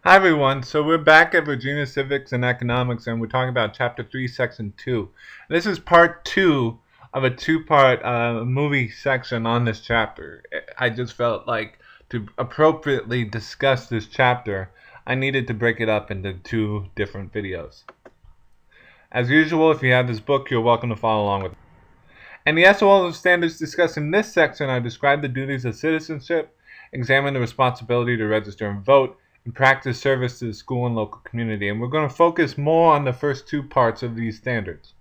Hi everyone, so we're back at Virginia Civics and Economics and we're talking about Chapter 3, Section 2. This is Part 2 of a two-part movie section on this chapter. I just felt like to appropriately discuss this chapter, I needed to break it up into two different videos. As usual, if you have this book, you're welcome to follow along with it. And the SOL standards discussed in this section are describe the duties of citizenship, examine the responsibility to register and vote, and practice service to the school and local community. And we're going to focus more on the first two parts of these standards.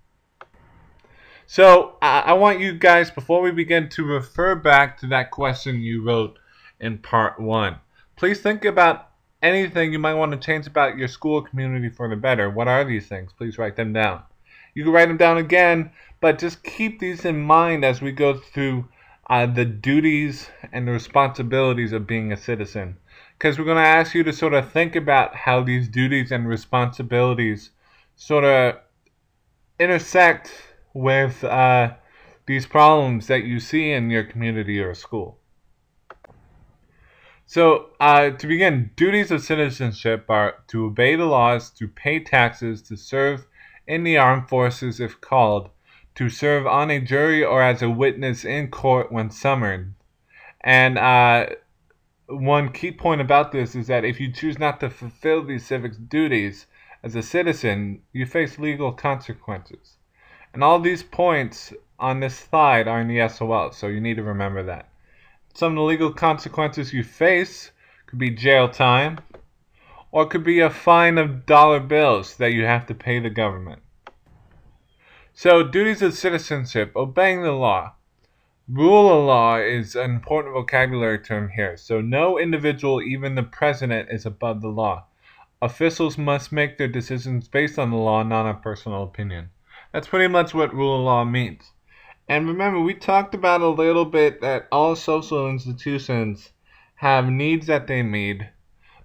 So I want you guys, before we begin, to refer back to that question you wrote in Part 1. Please think about anything you might want to change about your school community for the better. What are these things? Please write them down. You can write them down again, but just keep these in mind as we go through the duties and the responsibilities of being a citizen. Because we're going to ask you to sort of think about how these duties and responsibilities sort of intersect with these problems that you see in your community or school. So, to begin, duties of citizenship are to obey the laws, to pay taxes, to serve in the armed forces if called, to serve on a jury or as a witness in court when summoned. And one key point about this is that if you choose not to fulfill these civic duties as a citizen, you face legal consequences. And all these points on this slide are in the SOL, so you need to remember that. Some of the legal consequences you face could be jail time, or it could be a fine of dollar bills that you have to pay the government. So, duties of citizenship, obeying the law. Rule of law is an important vocabulary term here. So, no individual, even the president, is above the law. Officials must make their decisions based on the law, not on personal opinion. That's pretty much what rule of law means. And remember, we talked about a little bit that all social institutions have needs that they meet,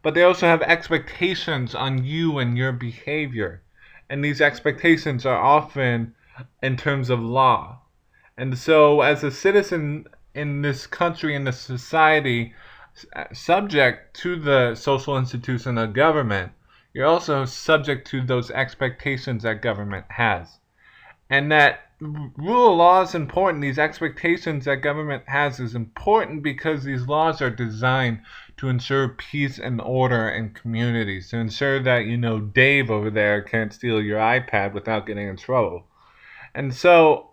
but they also have expectations on you and your behavior. And these expectations are often in terms of law. And so as a citizen in this country, in this society, subject to the social institution of government, you're also subject to those expectations that government has. And that rule of law is important. These expectations that government has is important because these laws are designed to ensure peace and order in communities, to ensure that, Dave over there can't steal your iPad without getting in trouble. And so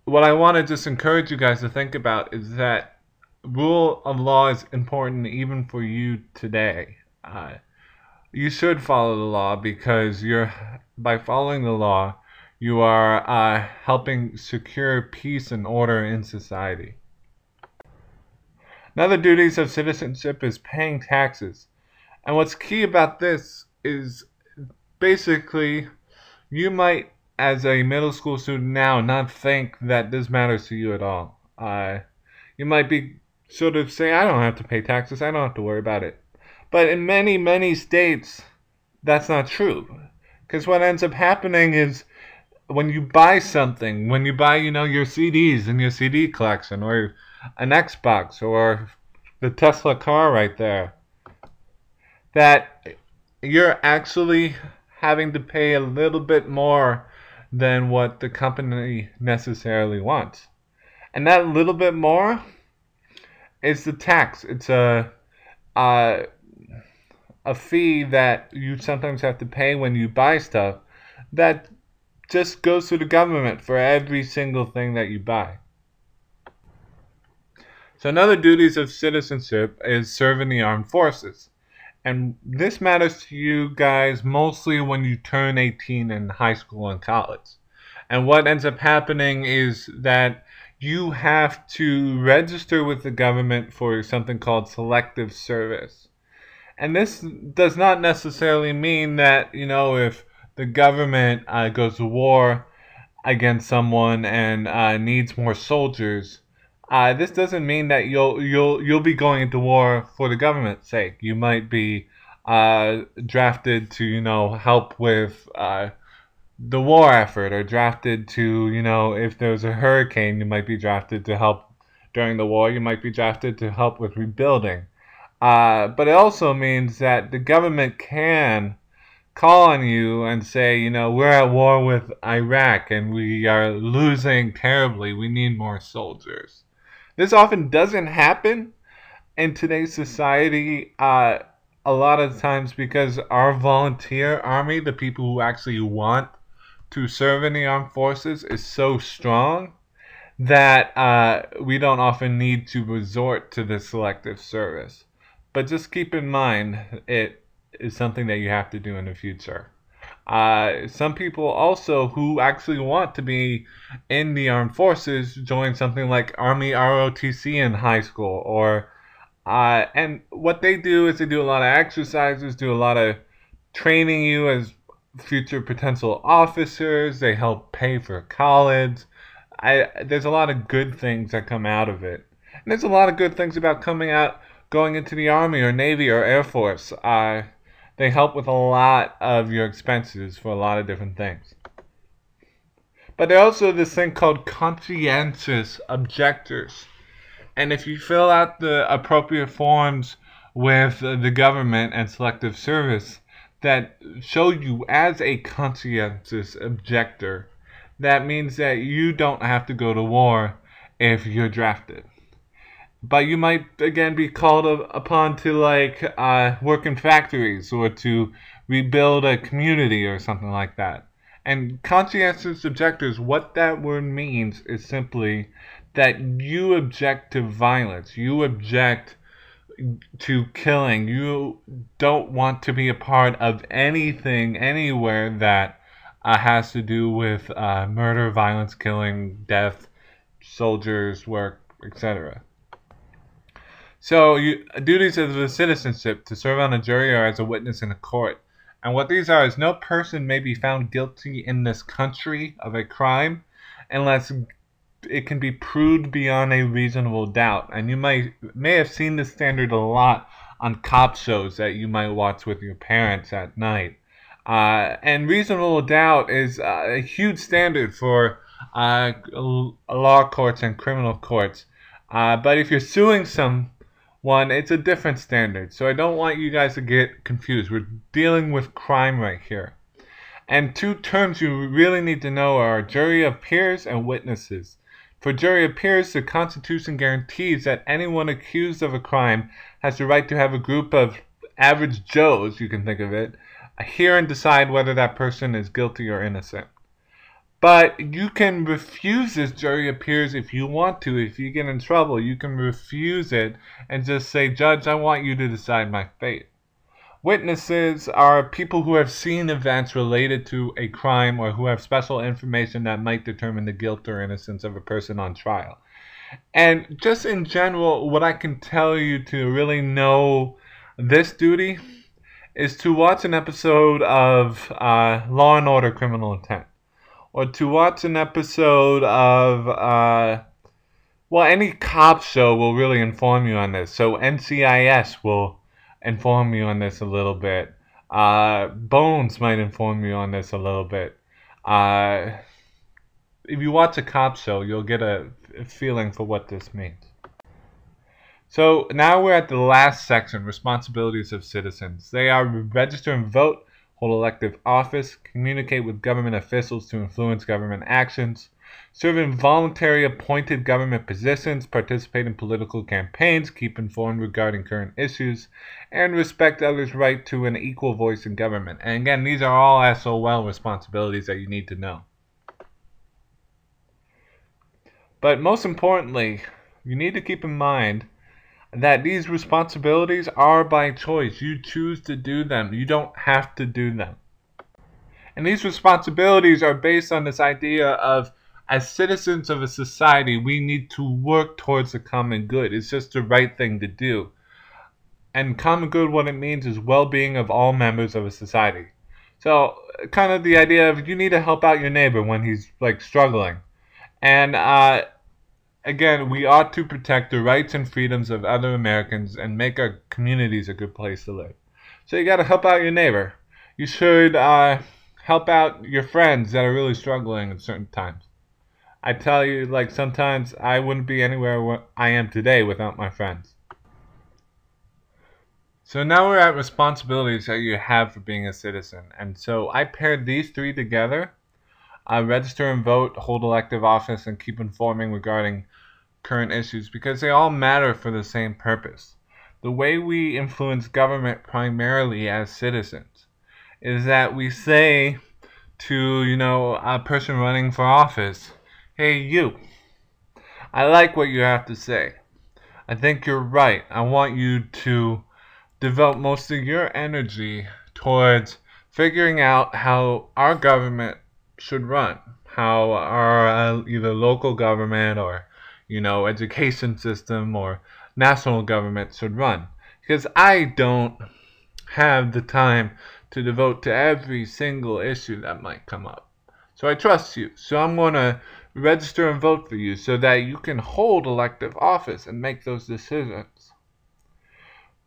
what I want to just encourage you guys to think about is that rule of law is important even for you today. You should follow the law because by following the law, you are helping secure peace and order in society. Another duties of citizenship is paying taxes. And what's key about this is basically you might, as a middle school student now, not think that this matters to you at all. You might be sort of say, I don't have to pay taxes, I don't have to worry about it. But in many, many states, that's not true. Because what ends up happening is when you buy something, when you buy, your CDs in your CD collection, or an Xbox, or the Tesla car right there, that you're actually having to pay a little bit more than what the company necessarily wants. And that little bit more is the tax. It's a fee that you sometimes have to pay when you buy stuff that just goes to the government for every single thing that you buy. So another duties of citizenship is serving the armed forces. And this matters to you guys mostly when you turn 18 in high school and college. And what ends up happening is that you have to register with the government for something called selective service. And this does not necessarily mean that, if the government goes to war against someone and needs more soldiers, this doesn't mean that you'll be going into war for the government's sake. You might be drafted to help with the war effort, or drafted to if there's a hurricane, you might be drafted to help during the war. You might be drafted to help with rebuilding. But it also means that the government can call on you and say, we're at war with Iraq and we are losing terribly. We need more soldiers. This often doesn't happen in today's society a lot of times because our volunteer army, the people who actually want to serve in the armed forces, is so strong that we don't often need to resort to the selective service. But just keep in mind, it is something that you have to do in the future. Some people also who actually want to be in the armed forces join something like Army ROTC in high school, and what they do is they do a lot of exercises, do a lot of training you as future potential officers. They help pay for college. There's a lot of good things that come out of it. And there's a lot of good things about going into the Army or Navy or Air Force. They help with a lot of your expenses for a lot of different things. But there's also this thing called conscientious objectors. And if you fill out the appropriate forms with the government and selective service that show you as a conscientious objector, that means that you don't have to go to war if you're drafted. But you might, again, be called upon to, work in factories or to rebuild a community or something like that. And conscientious objectors, what that word means is simply that you object to violence. You object to killing. You don't want to be a part of anything, anywhere that has to do with murder, violence, killing, death, soldiers, work, etc. So, duties of the citizenship: to serve on a jury or as a witness in a court. And what these are is no person may be found guilty in this country of a crime unless it can be proved beyond a reasonable doubt. And you may have seen this standard a lot on cop shows that you might watch with your parents at night. And reasonable doubt is a huge standard for law courts and criminal courts. But if you're suing someone, it's a different standard. So I don't want you guys to get confused. We're dealing with crime right here. And two terms you really need to know are jury of peers and witnesses. For jury of peers, the Constitution guarantees that anyone accused of a crime has the right to have a group of average Joes, you can think of it, hear and decide whether that person is guilty or innocent. But you can refuse this jury of peers if you want to. If you get in trouble, you can refuse it and just say, "Judge, I want you to decide my fate." Witnesses are people who have seen events related to a crime or who have special information that might determine the guilt or innocence of a person on trial. And just in general, what I can tell you to really know this duty is to watch an episode of Law and Order: Criminal Intent. Or to watch an episode of, any cop show will really inform you on this. So NCIS will inform you on this a little bit. Bones might inform you on this a little bit. If you watch a cop show, you'll get a feeling for what this means. So now we're at the last section, responsibilities of citizens. They are register and vote, hold elective office, communicate with government officials to influence government actions, serve in voluntary appointed government positions, participate in political campaigns, keep informed regarding current issues, and respect others' right to an equal voice in government. And again, these are all SOL responsibilities that you need to know. But most importantly, you need to keep in mind that these responsibilities are by choice. You choose to do them. You don't have to do them. And these responsibilities are based on this idea of, as citizens of a society, we need to work towards the common good. It's just the right thing to do. And common good, what it means is well-being of all members of a society. So, kind of the idea of you need to help out your neighbor when he's, struggling. And, again, we ought to protect the rights and freedoms of other Americans and make our communities a good place to live. So you got to help out your neighbor. You should help out your friends that are really struggling at certain times. I tell you, sometimes I wouldn't be anywhere where I am today without my friends. So now we're at responsibilities that you have for being a citizen. And so I paired these three together. Register and vote, hold elective office, and keep informing regarding current issues because they all matter for the same purpose. The way we influence government primarily as citizens is that we say to, a person running for office, hey, you, I like what you have to say. I think you're right. I want you to devote most of your energy towards figuring out how our government should run, how our either local government or, education system or national government should run. Because I don't have the time to devote to every single issue that might come up. So I trust you. So I'm going to register and vote for you so that you can hold elective office and make those decisions.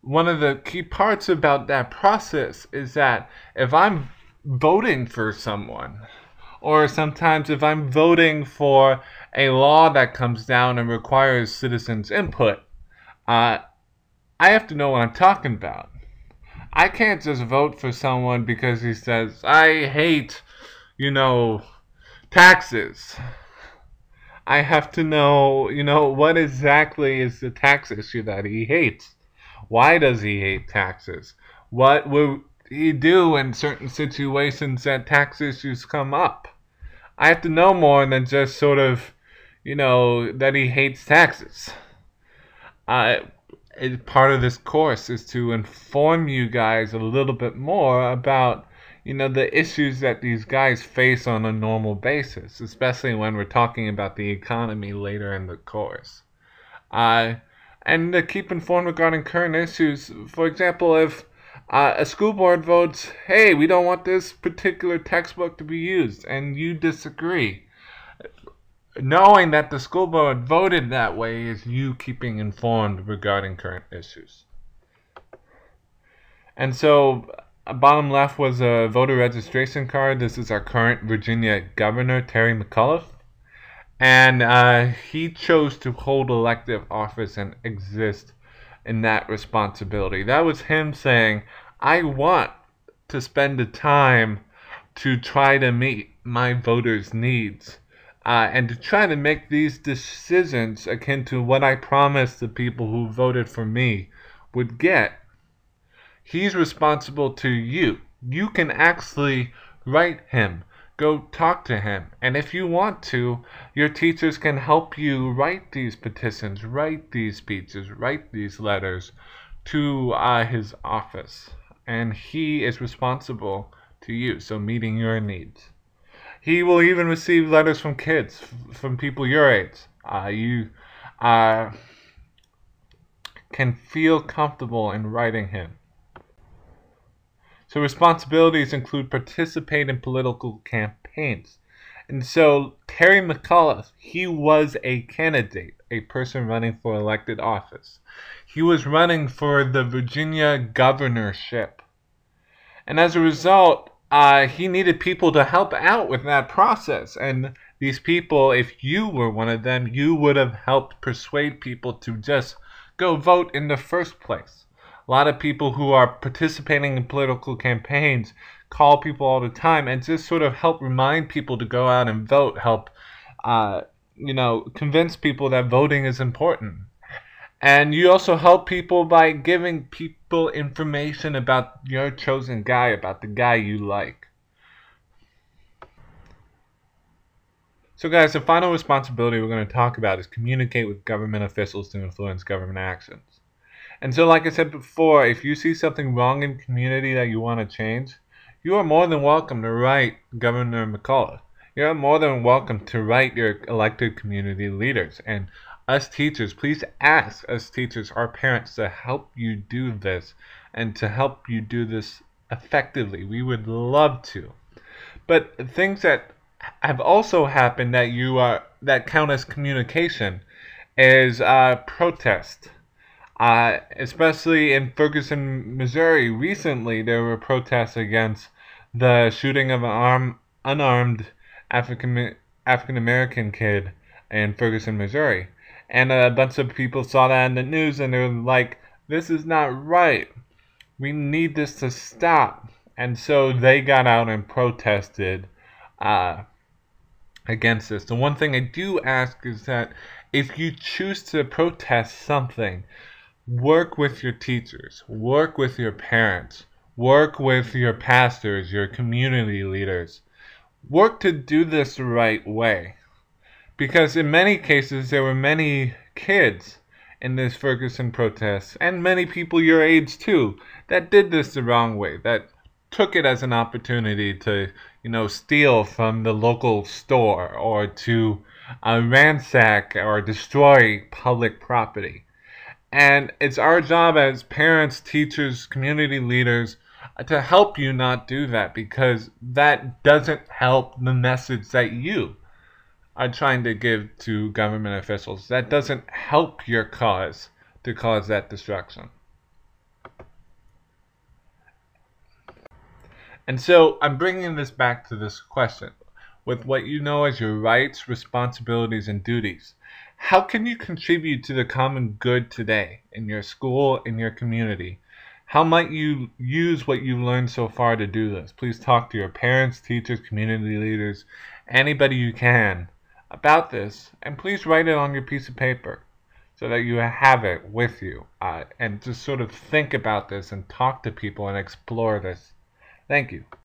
One of the key parts about that process is that if I'm voting for someone, or sometimes if I'm voting for a law that comes down and requires citizens' input, I have to know what I'm talking about. I can't just vote for someone because he says, I hate, taxes. I have to know, what exactly is the tax issue that he hates? Why does he hate taxes? What will he do in certain situations that tax issues come up? I have to know more than just sort of, that he hates taxes. Part of this course is to inform you guys a little bit more about, the issues that these guys face on a normal basis, especially when we're talking about the economy later in the course. And to keep informed regarding current issues. For example, if a school board votes, hey, we don't want this particular textbook to be used, and you disagree, knowing that the school board voted that way is you keeping informed regarding current issues. And so, bottom left was a voter registration card. This is our current Virginia governor, Terry McAuliffe. And he chose to hold elective office and exist in that responsibility. That was him saying, I want to spend the time to try to meet my voters' needs. And to try to make these decisions akin to what I promised the people who voted for me would get. He's responsible to you. You can actually write him. Go talk to him. And if you want to, your teachers can help you write these petitions, write these speeches, write these letters to his office. And he is responsible to you, so meeting your needs. He will even receive letters from kids, from people your age. You can feel comfortable in writing him. So responsibilities include participate in political campaigns. And so Terry McAuliffe, he was a candidate, a person running for elected office. He was running for the Virginia governorship. And as a result, he needed people to help out with that process. And these people, if you were one of them, you would have helped persuade people to just go vote in the first place. A lot of people who are participating in political campaigns call people all the time and just sort of help remind people to go out and vote, help, convince people that voting is important. And you also help people by giving people information about your chosen guy, about the guy you like. So guys, the final responsibility we're going to talk about is communicate with government officials to influence government actions. And so like I said before, if you see something wrong in the community that you want to change, you are more than welcome to write Governor McAuliffe. You're more than welcome to write your elected community leaders. And us teachers, please ask us teachers, our parents, to help you do this and to help you do this effectively. We would love to. But things that have also happened that count as communication is protest. Especially in Ferguson, Missouri, recently there were protests against the shooting of an unarmed African American kid in Ferguson, Missouri. And a bunch of people saw that in the news and they were like, this is not right. We need this to stop. And so they got out and protested against this. The one thing I do ask is that if you choose to protest something, work with your teachers, work with your parents, work with your pastors, your community leaders. Work to do this the right way. Because in many cases, there were many kids in this Ferguson protest, and many people your age too, that did this the wrong way, that took it as an opportunity to, steal from the local store or to ransack or destroy public property. And it's our job as parents, teachers, community leaders to help you not do that, because that doesn't help the message that you are trying to give to government officials. That doesn't help your cause to cause that destruction. And so I'm bringing this back to this question. With what you know as your rights, responsibilities, and duties, how can you contribute to the common good today in your school, in your community? How might you use what you've learned so far to do this? Please talk to your parents, teachers, community leaders, anybody you can about this, and please write it on your piece of paper so that you have it with you, and just sort of think about this and talk to people and explore this. Thank you.